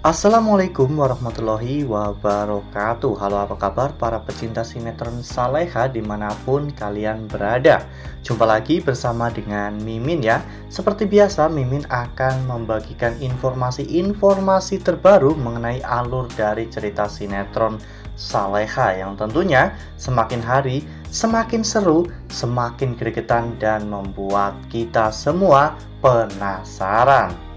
Assalamualaikum warahmatullahi wabarakatuh. Halo, apa kabar para pecinta sinetron Saleha dimanapun kalian berada. Jumpa lagi bersama dengan Mimin ya. Seperti biasa, Mimin akan membagikan informasi-informasi terbaru mengenai alur dari cerita sinetron Saleha yang tentunya semakin hari semakin seru, semakin gregetan, dan membuat kita semua penasaran.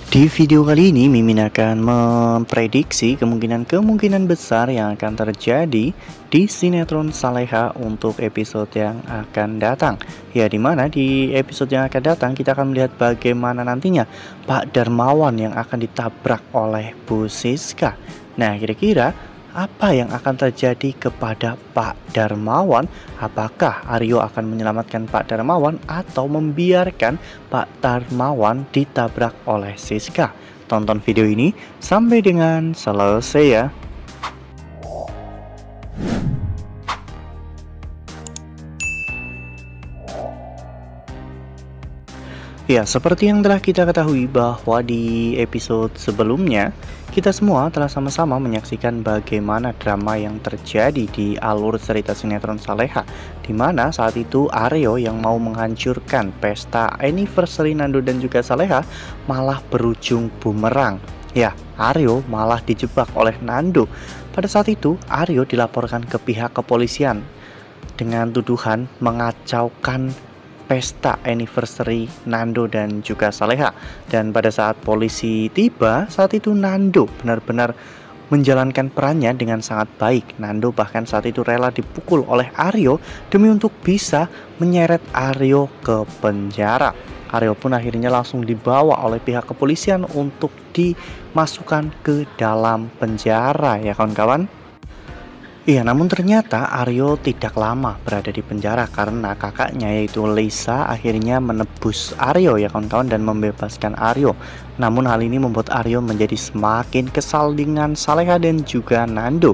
Di video kali ini, Mimin akan memprediksi kemungkinan besar yang akan terjadi di sinetron Saleha untuk episode yang akan datang. Ya, dimana di episode yang akan datang kita akan melihat bagaimana nantinya Pak Darmawan yang akan ditabrak oleh Bu Siska. Nah, kira-kira apa yang akan terjadi kepada Pak Darmawan? Apakah Aryo akan menyelamatkan Pak Darmawan atau membiarkan Pak Darmawan ditabrak oleh Siska? Tonton video ini sampai dengan selesai ya. Ya, seperti yang telah kita ketahui bahwa di episode sebelumnya kita semua telah sama-sama menyaksikan bagaimana drama yang terjadi di alur cerita sinetron Saleha, di mana saat itu Aryo yang mau menghancurkan pesta anniversary Nando dan juga Saleha malah berujung bumerang. Ya, Aryo malah dijebak oleh Nando. Pada saat itu Aryo dilaporkan ke pihak kepolisian dengan tuduhan mengacaukan pesta anniversary Nando dan juga Saleha. Dan pada saat polisi tiba, saat itu Nando benar-benar menjalankan perannya dengan sangat baik. Nando bahkan saat itu rela dipukul oleh Aryo demi untuk bisa menyeret Aryo ke penjara. Aryo pun akhirnya langsung dibawa oleh pihak kepolisian untuk dimasukkan ke dalam penjara ya kawan-kawan. Iya, namun ternyata Aryo tidak lama berada di penjara karena kakaknya yaitu Lisa akhirnya menebus Aryo ya kawan-kawan dan membebaskan Aryo. Namun hal ini membuat Aryo menjadi semakin kesal dengan Saleha dan juga Nando.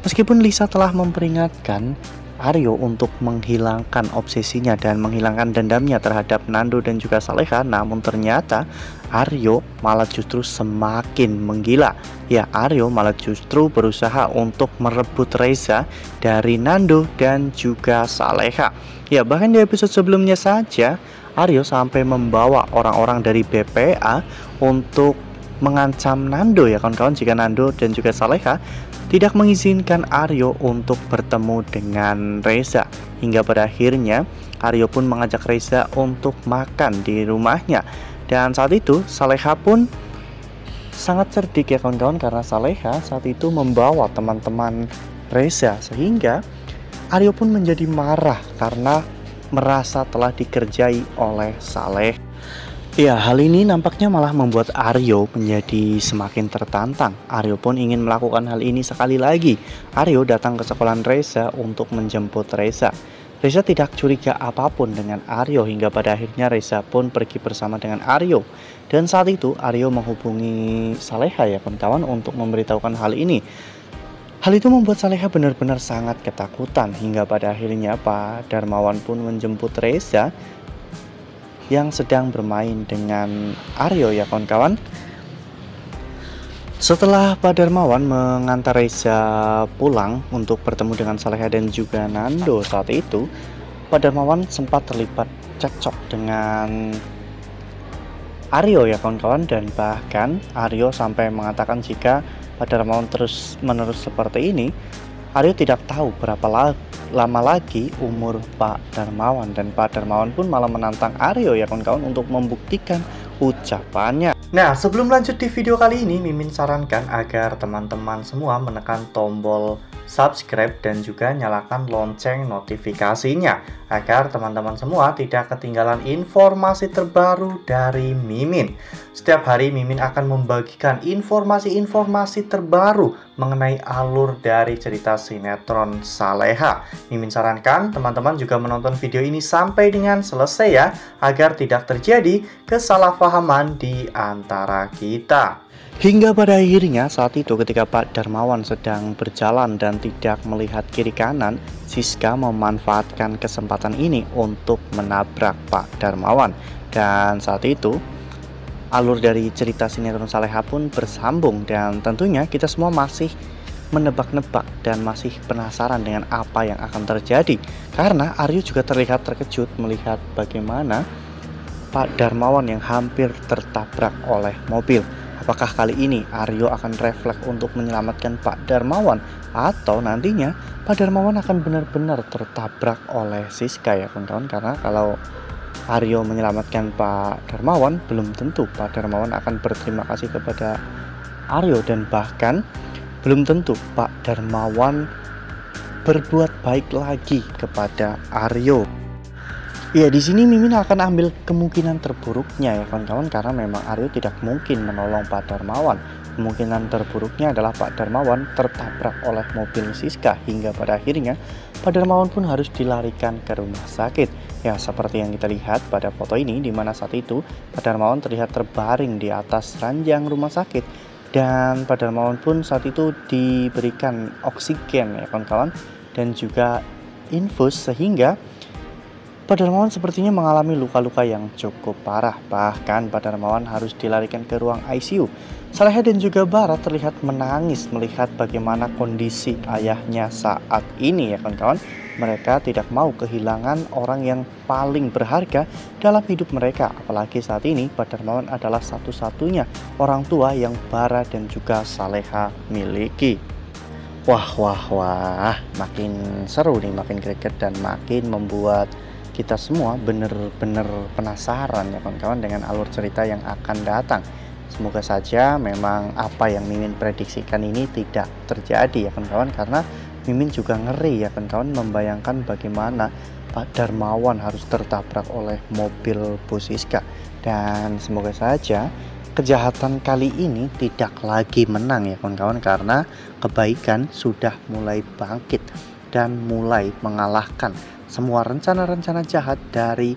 Meskipun Lisa telah memperingatkan Aryo untuk menghilangkan obsesinya dan menghilangkan dendamnya terhadap Nando dan juga Saleha, namun ternyata Aryo malah justru semakin menggila. Ya, Aryo malah justru berusaha untuk merebut Reza dari Nando dan juga Saleha. Ya, bahkan di episode sebelumnya saja Aryo sampai membawa orang-orang dari BPA untuk mengancam Nando ya kawan-kawan jika Nando dan juga Saleha tidak mengizinkan Aryo untuk bertemu dengan Reza. Hingga pada akhirnya Aryo pun mengajak Reza untuk makan di rumahnya. Dan saat itu Saleha pun sangat cerdik ya kawan-kawan, karena Saleha saat itu membawa teman-teman Reza, sehingga Aryo pun menjadi marah karena merasa telah dikerjai oleh Saleh. Ya, hal ini nampaknya malah membuat Aryo menjadi semakin tertantang. Aryo pun ingin melakukan hal ini sekali lagi. Aryo datang ke sekolahan Reza untuk menjemput Reza. Reza tidak curiga apapun dengan Aryo hingga pada akhirnya Reza pun pergi bersama dengan Aryo. Dan saat itu Aryo menghubungi Saleha ya kawan-kawan untuk memberitahukan hal ini. Hal itu membuat Saleha benar-benar sangat ketakutan hingga pada akhirnya Pak Darmawan pun menjemput Reza yang sedang bermain dengan Aryo ya kawan-kawan. Setelah Pak Darmawan mengantar Reza pulang untuk bertemu dengan Saleha dan juga Nando, saat itu Pak Darmawan sempat terlibat cekcok dengan Aryo ya kawan-kawan, dan bahkan Aryo sampai mengatakan jika Pak Darmawan terus-menerus seperti ini, Aryo tidak tahu berapa lama lagi umur Pak Darmawan, dan Pak Darmawan pun malah menantang Aryo ya kawan-kawan untuk membuktikan ucapannya. Nah, sebelum lanjut di video kali ini, Mimin sarankan agar teman-teman semua menekan tombol subscribe dan juga nyalakan lonceng notifikasinya agar teman-teman semua tidak ketinggalan informasi terbaru dari Mimin. Setiap hari Mimin akan membagikan informasi-informasi terbaru mengenai alur dari cerita sinetron Saleha. Mimin sarankan teman-teman juga menonton video ini sampai dengan selesai ya, agar tidak terjadi kesalahpahaman di antara kita. Hingga pada akhirnya saat itu ketika Pak Darmawan sedang berjalan dan tidak melihat kiri kanan, Siska memanfaatkan kesempatan ini untuk menabrak Pak Darmawan. Dan saat itu alur dari cerita sinetron Saleha pun bersambung, dan tentunya kita semua masih menebak-nebak dan masih penasaran dengan apa yang akan terjadi, karena Aryo juga terlihat terkejut melihat bagaimana Pak Darmawan yang hampir tertabrak oleh mobil. Apakah kali ini Aryo akan refleks untuk menyelamatkan Pak Darmawan, atau nantinya Pak Darmawan akan benar-benar tertabrak oleh Siska ya kawan-kawan? Karena kalau Aryo menyelamatkan Pak Darmawan, belum tentu Pak Darmawan akan berterima kasih kepada Aryo, dan bahkan belum tentu Pak Darmawan berbuat baik lagi kepada Aryo. Ya, di sini Mimin akan ambil kemungkinan terburuknya ya kawan-kawan, karena memang Aryo tidak mungkin menolong Pak Darmawan. Kemungkinan terburuknya adalah Pak Darmawan tertabrak oleh mobil Siska, hingga pada akhirnya Pak Darmawan pun harus dilarikan ke rumah sakit. Ya, seperti yang kita lihat pada foto ini, di mana saat itu Pak Darmawan terlihat terbaring di atas ranjang rumah sakit. Dan Pak Darmawan pun saat itu diberikan oksigen ya kawan-kawan, dan juga infus, sehingga Pak Darmawan sepertinya mengalami luka-luka yang cukup parah. Bahkan Pak Darmawan harus dilarikan ke ruang ICU. Saleha dan juga Bara terlihat menangis melihat bagaimana kondisi ayahnya saat ini ya kawan-kawan. Mereka tidak mau kehilangan orang yang paling berharga dalam hidup mereka. Apalagi saat ini Pak Darmawan adalah satu-satunya orang tua yang Bara dan juga Saleha miliki. Wah, makin seru nih, makin greget, dan makin membuat kita semua bener-bener penasaran ya kawan-kawan dengan alur cerita yang akan datang. Semoga saja memang apa yang Mimin prediksikan ini tidak terjadi ya kawan-kawan, karena Mimin juga ngeri ya kawan-kawan membayangkan bagaimana Pak Darmawan harus tertabrak oleh mobil Bu Siska. Dan semoga saja kejahatan kali ini tidak lagi menang ya kawan-kawan, karena kebaikan sudah mulai bangkit dan mulai mengalahkan semua rencana-rencana jahat dari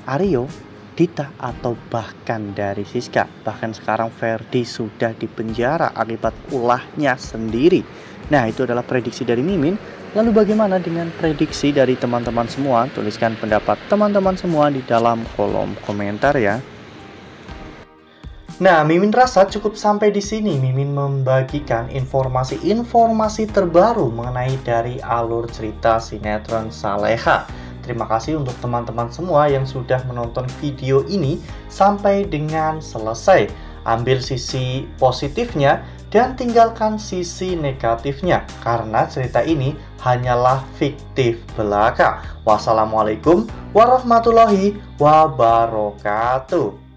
Aryo, Dita, atau bahkan dari Siska. Bahkan sekarang Ferdi sudah dipenjara akibat ulahnya sendiri. Nah, itu adalah prediksi dari Mimin. Lalu bagaimana dengan prediksi dari teman-teman semua? Tuliskan pendapat teman-teman semua di dalam kolom komentar ya. Nah, Mimin rasa cukup sampai di sini. Mimin membagikan informasi-informasi terbaru mengenai dari alur cerita sinetron Saleha. Terima kasih untuk teman-teman semua yang sudah menonton video ini sampai dengan selesai. Ambil sisi positifnya dan tinggalkan sisi negatifnya, karena cerita ini hanyalah fiktif belaka. Wassalamualaikum warahmatullahi wabarakatuh.